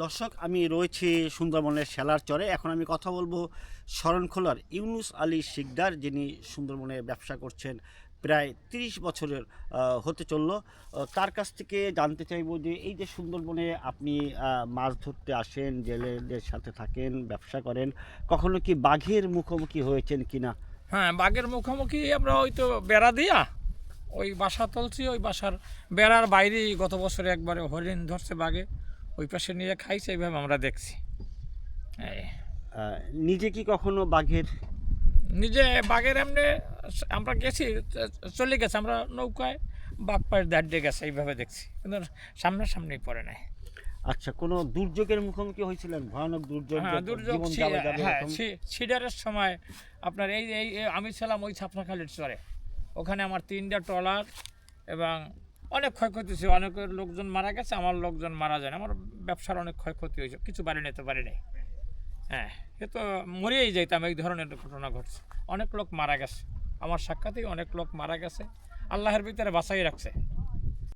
দর্শক, আমি রয়েছি সুন্দরবনের শেলার চরে। এখন আমি কথা বলবো শরণখোলার ইউনুস আলী শিকদার, যিনি সুন্দরবনে ব্যবসা করছেন প্রায় 30 বছরের হতে চললো। তার কাছ থেকে জানতে চাইবো যে এই যে সুন্দরবনে আপনি মাছ ধরতে আসেন, জেলেদের সাথে থাকেন, ব্যবসা করেন, কখনো কি বাঘের মুখোমুখি হয়েছেন কিনা? হ্যাঁ, বাঘের মুখোমুখি আমরা ওই তো বেড়া দিয়া ওই বাসা তুলছি, ওই বাসার বেড়ার বাইরেই গত বছরে একবারে হরিণ ধরছে বাঘে, ওই পাশে নিয়ে খাইছে, এইভাবে আমরা দেখছি। এই, আহ, নিজে কি কখনো বাঘের নিজে বাঘের এমনি আমরা গেছি, চলে গেছে, আমরা নৌকায় বাঘ পায়ের দাঁড়িয়ে গেছে, এইভাবে দেখছি, কিন্তু সামনাসামনি পড়ে নাই। আচ্ছা, কোনো দুর্যোগের মুখোমুখি হয়েছিলেন? ভয়ানক দুর্যোগ, হ্যাঁ, দুর্যোগ জীবন যাবে যাবে হ্যাঁ, এরকম? সিডারের সময় আপনার আমি ছিলাম ওই ছাপনাখালির চরে, ওখানে আমার 3টা ট্রলার এবং অনেক ক্ষয়ক্ষতি ছিল, অনেক লোকজন মারা গেছে, আমার লোকজন মারা যায় না, আমার ব্যবসার অনেক ক্ষয়ক্ষতি হয়েছে, কিছু বাড়ি নিতে পারি নাই। হ্যাঁ, এ তো মরেই যাইতাম, এই ধরনের ঘটনা ঘটছে, অনেক লোক মারা গেছে, আমার সাক্ষাতেই অনেক লোক মারা গেছে, আল্লাহের ভিতরে বাঁচাই রাখছে।